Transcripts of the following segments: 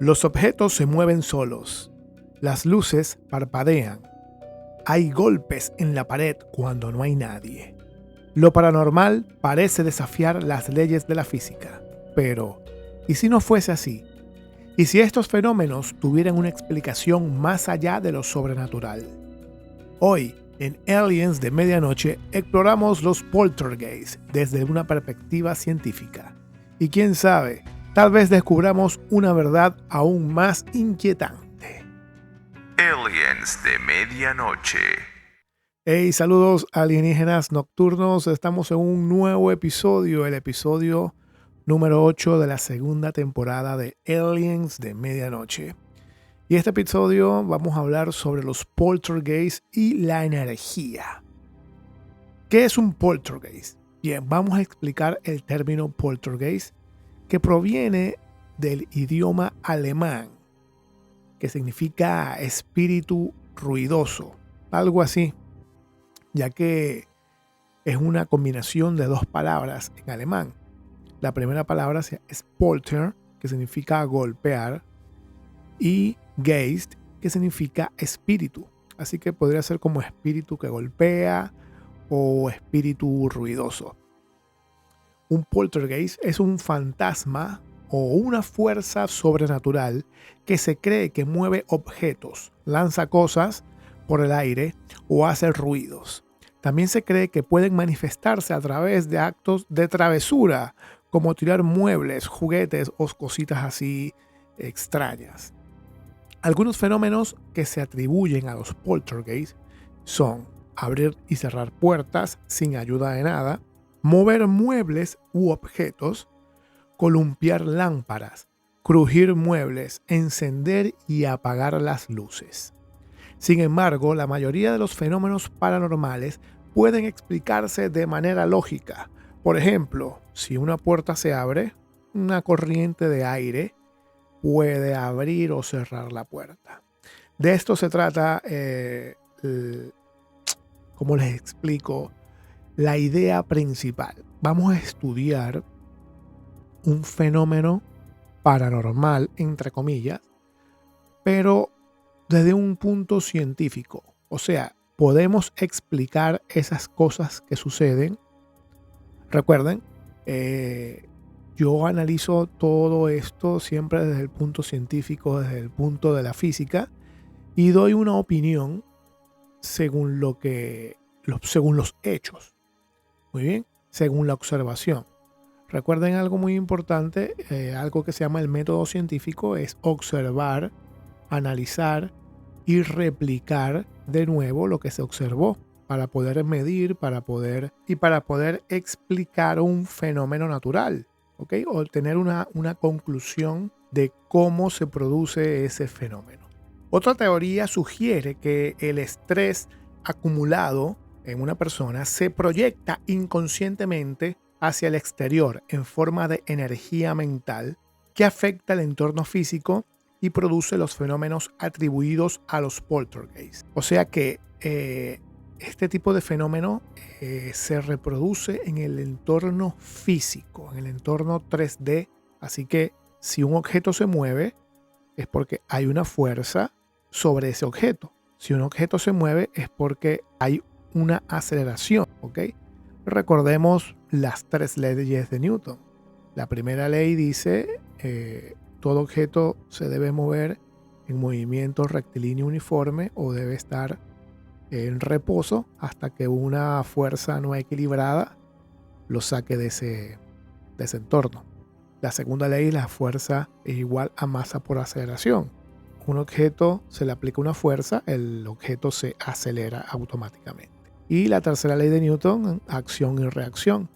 Los objetos se mueven solos. Las luces parpadean. Hay golpes en la pared cuando no hay nadie. Lo paranormal parece desafiar las leyes de la física. Pero, ¿y si no fuese así? ¿Y si estos fenómenos tuvieran una explicación más allá de lo sobrenatural? Hoy, en Aliens de Medianoche, exploramos los poltergeists desde una perspectiva científica. Y quién sabe, tal vez descubramos una verdad aún más inquietante. Aliens de Medianoche. Hey, saludos alienígenas nocturnos. Estamos en un nuevo episodio, el episodio número 8 de la segunda temporada de Aliens de Medianoche. Y este episodio vamos a hablar sobre los poltergeists y la energía. ¿Qué es un poltergeist? Bien, vamos a explicar el término poltergeist, que proviene del idioma alemán, que significa espíritu ruidoso, algo así, ya que es una combinación de dos palabras en alemán. La primera palabra es Polter, que significa golpear, y Geist, que significa espíritu. Así que podría ser como espíritu que golpea o espíritu ruidoso. Un poltergeist es un fantasma o una fuerza sobrenatural que se cree que mueve objetos, lanza cosas por el aire o hace ruidos. También se cree que pueden manifestarse a través de actos de travesura, como tirar muebles, juguetes o cositas así extrañas. Algunos fenómenos que se atribuyen a los poltergeists son abrir y cerrar puertas sin ayuda de nada, mover muebles u objetos, columpiar lámparas, crujir muebles, encender y apagar las luces. Sin embargo, la mayoría de los fenómenos paranormales pueden explicarse de manera lógica. Por ejemplo, si una puerta se abre, una corriente de aire puede abrir o cerrar la puerta. De esto se trata, como les explico, la idea principal. Vamos a estudiar un fenómeno paranormal, entre comillas, pero desde un punto científico. O sea, podemos explicar esas cosas que suceden. Recuerden, yo analizo todo esto siempre desde el punto científico, desde el punto de la física, y doy una opinión según según los hechos. Muy bien, según la observación. Recuerden algo muy importante, algo que se llama el método científico, es observar, analizar y replicar de nuevo lo que se observó para poder medir, para poder explicar un fenómeno natural, ¿ok? O tener una conclusión de cómo se produce ese fenómeno. Otra teoría sugiere que el estrés acumulado en una persona se proyecta inconscientemente hacia el exterior en forma de energía mental que afecta el entorno físico y produce los fenómenos atribuidos a los poltergeists. O sea que este tipo de fenómeno se reproduce en el entorno físico, en el entorno 3D. Así que si un objeto se mueve, es porque hay una fuerza sobre ese objeto. Si un objeto se mueve, es porque hay una aceleración, ¿ok? Recordemos las 3 leyes de Newton. La primera ley dice todo objeto se debe mover en movimiento rectilíneo uniforme o debe estar en reposo hasta que una fuerza no equilibrada lo saque de ese entorno. La segunda ley, la fuerza es igual a masa por aceleración. Un objeto se le aplica una fuerza, el objeto se acelera automáticamente. Y la tercera ley de Newton, acción y reacción.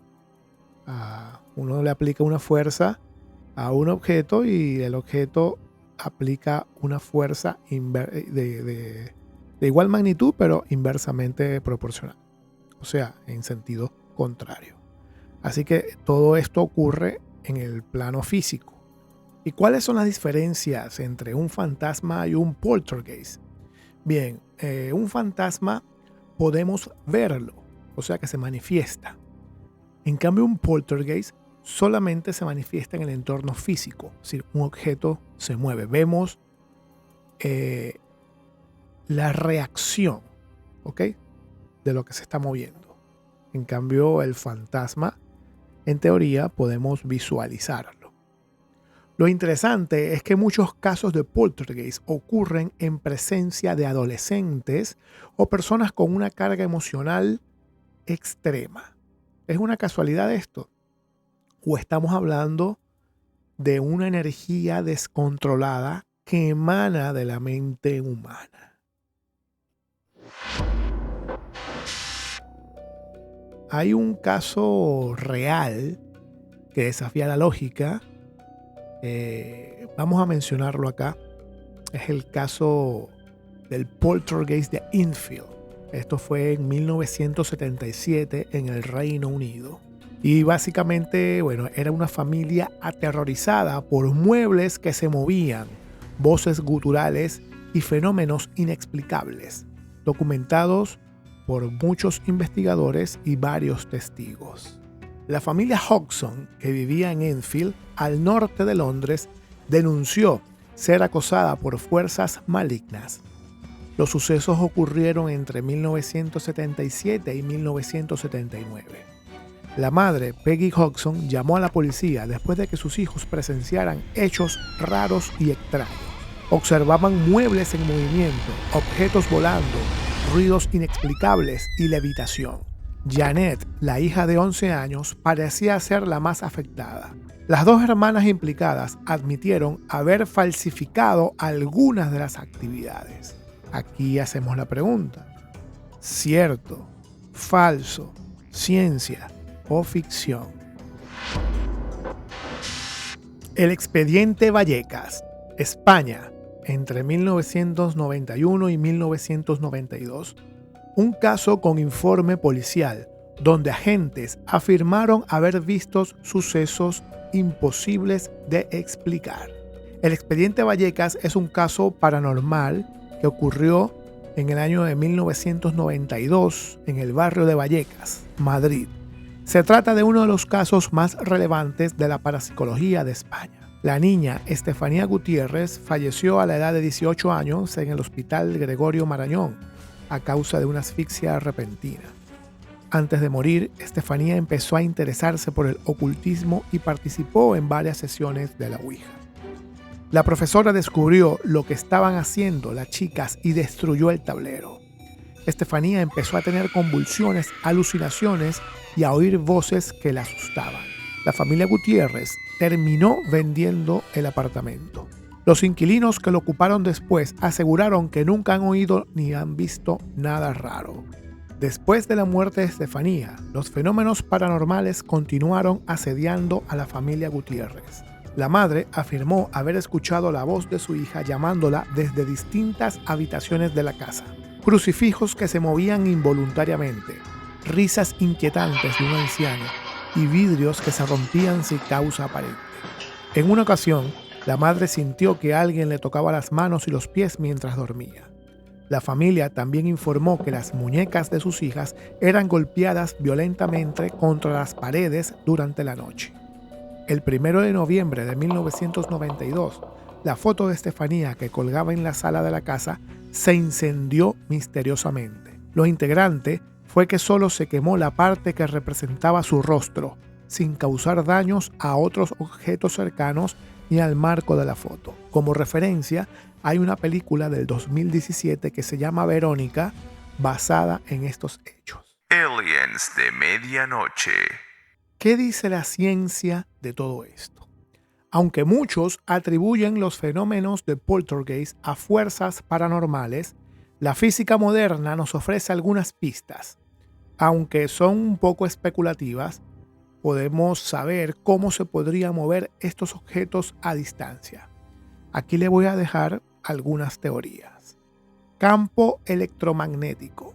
Uno le aplica una fuerza a un objeto y el objeto aplica una fuerza de igual magnitud, pero inversamente proporcional. O sea, en sentido contrario. Así que todo esto ocurre en el plano físico. ¿Y cuáles son las diferencias entre un fantasma y un poltergeist? Bien, un fantasma podemos verlo, o sea que se manifiesta. En cambio, un poltergeist solamente se manifiesta en el entorno físico, es decir, un objeto se mueve. Vemos la reacción, ¿ok?, de lo que se está moviendo. En cambio, el fantasma, en teoría, podemos visualizarlo. Lo interesante es que muchos casos de poltergeist ocurren en presencia de adolescentes o personas con una carga emocional extrema. ¿Es una casualidad esto? ¿O estamos hablando de una energía descontrolada que emana de la mente humana? Hay un caso real que desafía la lógica. Vamos a mencionarlo acá. Es el caso del poltergeist de Enfield. Esto fue en 1977 en el Reino Unido. Y básicamente, bueno, era una familia aterrorizada por muebles que se movían, voces guturales y fenómenos inexplicables, documentados por muchos investigadores y varios testigos. La familia Hodgson, que vivía en Enfield, al norte de Londres, denunció ser acosada por fuerzas malignas. Los sucesos ocurrieron entre 1977 y 1979. La madre, Peggy Hodgson, llamó a la policía después de que sus hijos presenciaran hechos raros y extraños. Observaban muebles en movimiento, objetos volando, ruidos inexplicables y levitación. Janet, la hija de 11 años, parecía ser la más afectada. Las dos hermanas implicadas admitieron haber falsificado algunas de las actividades. Aquí hacemos la pregunta: ¿cierto, falso, ciencia o ficción? El expediente Vallecas, España, entre 1991 y 1992. Un caso con informe policial, donde agentes afirmaron haber visto sucesos imposibles de explicar. El expediente Vallecas es un caso paranormal que ocurrió en el año de 1992 en el barrio de Vallecas, Madrid. Se trata de uno de los casos más relevantes de la parapsicología de España. La niña Estefanía Gutiérrez falleció a la edad de 18 años en el Hospital Gregorio Marañón a causa de una asfixia repentina. Antes de morir, Estefanía empezó a interesarse por el ocultismo y participó en varias sesiones de la Ouija. La profesora descubrió lo que estaban haciendo las chicas y destruyó el tablero. Estefanía empezó a tener convulsiones, alucinaciones y a oír voces que la asustaban. La familia Gutiérrez terminó vendiendo el apartamento. Los inquilinos que lo ocuparon después aseguraron que nunca han oído ni han visto nada raro. Después de la muerte de Estefanía, los fenómenos paranormales continuaron asediando a la familia Gutiérrez. La madre afirmó haber escuchado la voz de su hija llamándola desde distintas habitaciones de la casa. Crucifijos que se movían involuntariamente, risas inquietantes de un anciano y vidrios que se rompían sin causa aparente. En una ocasión, la madre sintió que alguien le tocaba las manos y los pies mientras dormía. La familia también informó que las muñecas de sus hijas eran golpeadas violentamente contra las paredes durante la noche. El 1 de noviembre de 1992, la foto de Estefanía que colgaba en la sala de la casa se incendió misteriosamente. Lo integrante fue que solo se quemó la parte que representaba su rostro, sin causar daños a otros objetos cercanos ni al marco de la foto. Como referencia, hay una película del 2017 que se llama Verónica, basada en estos hechos. Aliens de medianoche. ¿Qué dice la ciencia de todo esto? Aunque muchos atribuyen los fenómenos de poltergeist a fuerzas paranormales, la física moderna nos ofrece algunas pistas. Aunque son un poco especulativas, podemos saber cómo se podrían mover estos objetos a distancia. Aquí le voy a dejar algunas teorías. Campo electromagnético.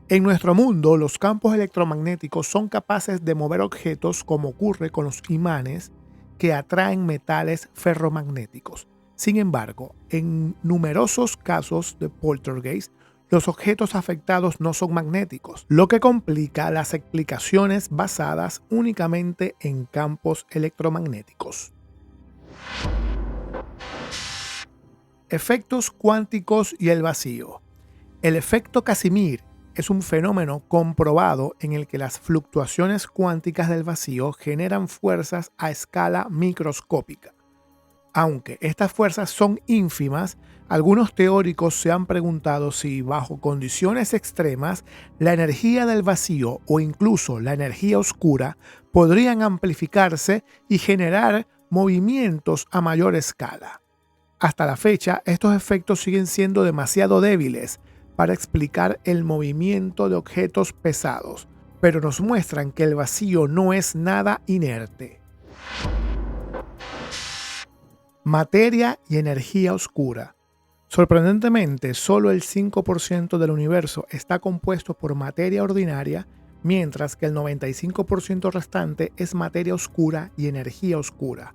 En nuestro mundo, los campos electromagnéticos son capaces de mover objetos como ocurre con los imanes que atraen metales ferromagnéticos. Sin embargo, en numerosos casos de poltergeist Los objetos afectados no son magnéticos, lo que complica las explicaciones basadas únicamente en campos electromagnéticos. Efectos cuánticos y el vacío. El efecto Casimir es un fenómeno comprobado en el que las fluctuaciones cuánticas del vacío generan fuerzas a escala microscópica. Aunque estas fuerzas son ínfimas, algunos teóricos se han preguntado si bajo condiciones extremas la energía del vacío o incluso la energía oscura podrían amplificarse y generar movimientos a mayor escala. Hasta la fecha, estos efectos siguen siendo demasiado débiles para explicar el movimiento de objetos pesados, pero nos muestran que el vacío no es nada inerte. Materia y energía oscura. Sorprendentemente, solo el 5% del universo está compuesto por materia ordinaria, mientras que el 95% restante es materia oscura y energía oscura,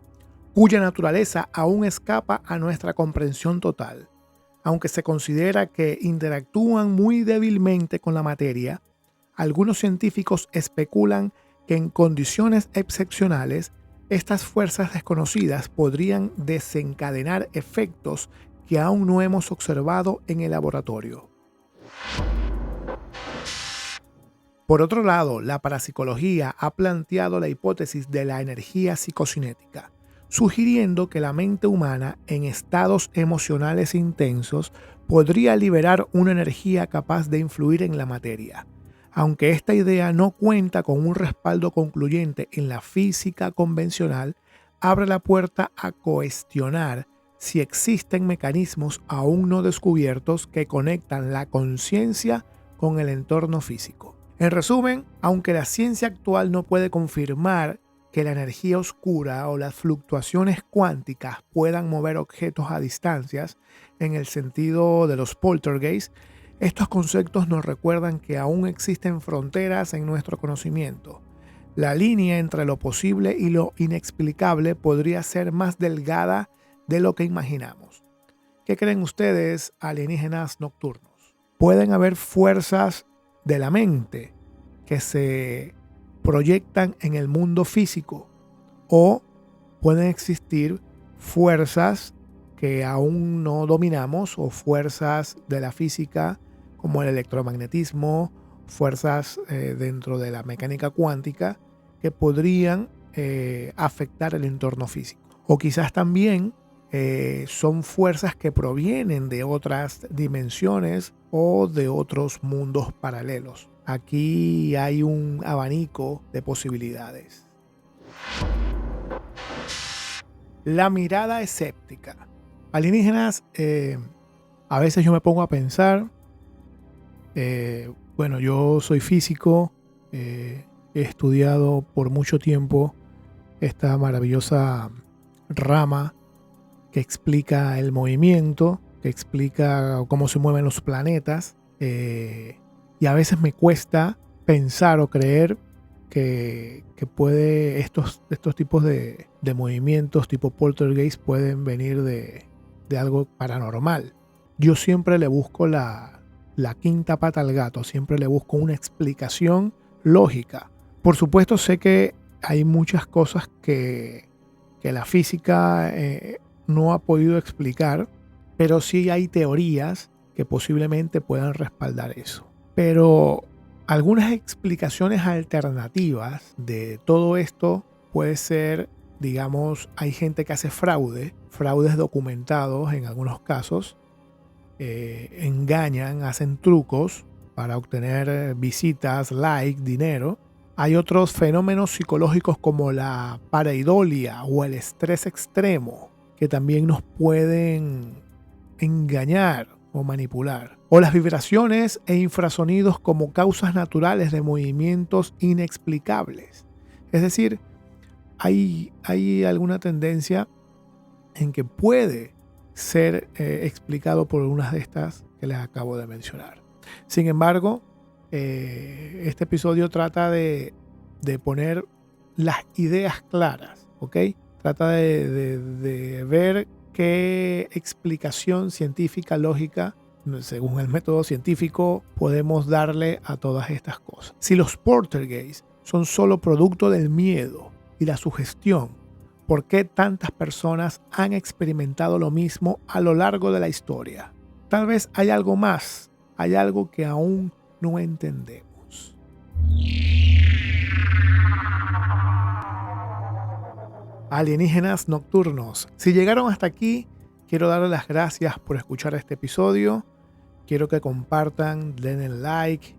cuya naturaleza aún escapa a nuestra comprensión total. Aunque se considera que interactúan muy débilmente con la materia, algunos científicos especulan que en condiciones excepcionales estas fuerzas desconocidas podrían desencadenar efectos que aún no hemos observado en el laboratorio. Por otro lado, la parapsicología ha planteado la hipótesis de la energía psicocinética, sugiriendo que la mente humana en estados emocionales intensos podría liberar una energía capaz de influir en la materia. Aunque esta idea no cuenta con un respaldo concluyente en la física convencional, abre la puerta a cuestionar si existen mecanismos aún no descubiertos que conectan la conciencia con el entorno físico. En resumen, aunque la ciencia actual no puede confirmar que la energía oscura o las fluctuaciones cuánticas puedan mover objetos a distancias en el sentido de los poltergeists, estos conceptos nos recuerdan que aún existen fronteras en nuestro conocimiento. La línea entre lo posible y lo inexplicable podría ser más delgada de lo que imaginamos. ¿Qué creen ustedes, alienígenas nocturnos? ¿Pueden haber fuerzas de la mente que se proyectan en el mundo físico? ¿O pueden existir fuerzas que aún no dominamos o fuerzas de la física como el electromagnetismo, fuerzas dentro de la mecánica cuántica que podrían afectar el entorno físico? O quizás también son fuerzas que provienen de otras dimensiones o de otros mundos paralelos. Aquí hay un abanico de posibilidades. La mirada escéptica. Alienígenas, a veces yo me pongo a pensar, yo soy físico, he estudiado por mucho tiempo esta maravillosa rama que explica el movimiento, que explica cómo se mueven los planetas, y a veces me cuesta pensar o creer que estos tipos de movimientos tipo poltergeist pueden venir de algo paranormal. Yo siempre le busco la quinta pata al gato, siempre le busco una explicación lógica. Por supuesto, sé que hay muchas cosas que la física no ha podido explicar, pero sí hay teorías que posiblemente puedan respaldar eso. Pero algunas explicaciones alternativas de todo esto puede ser, digamos, hay gente que hace fraudes documentados en algunos casos, engañan, hacen trucos para obtener visitas, likes, dinero. Hay otros fenómenos psicológicos como la pareidolia o el estrés extremo que también nos pueden engañar o manipular. O las vibraciones e infrasonidos como causas naturales de movimientos inexplicables. Es decir, hay alguna tendencia en que puede ser explicado por unas de estas que les acabo de mencionar. Sin embargo, este episodio trata de poner las ideas claras, ¿ok? Trata de ver qué explicación científica lógica según el método científico, podemos darle a todas estas cosas. Si los poltergeists son solo producto del miedo y la sugestión, ¿por qué tantas personas han experimentado lo mismo a lo largo de la historia? Tal vez hay algo más, hay algo que aún no entendemos. Alienígenas nocturnos, si llegaron hasta aquí, quiero darles las gracias por escuchar este episodio. Quiero que compartan, den el like,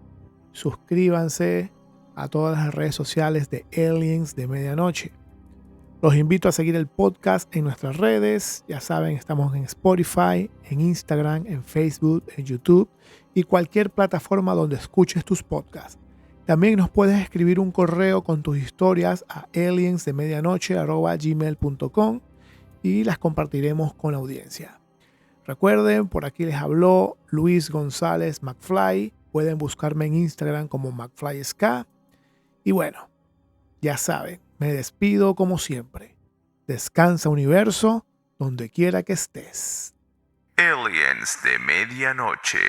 suscríbanse a todas las redes sociales de Aliens de Medianoche. Los invito a seguir el podcast en nuestras redes. Ya saben, estamos en Spotify, en Instagram, en Facebook, en YouTube y cualquier plataforma donde escuches tus podcasts. También nos puedes escribir un correo con tus historias a aliensdemedianoche@gmail.com y las compartiremos con la audiencia. Recuerden, por aquí les habló Luis González McFly. Pueden buscarme en Instagram como McFlySK. Y bueno, ya saben, me despido como siempre. Descansa, universo, donde quiera que estés. Aliens de Medianoche.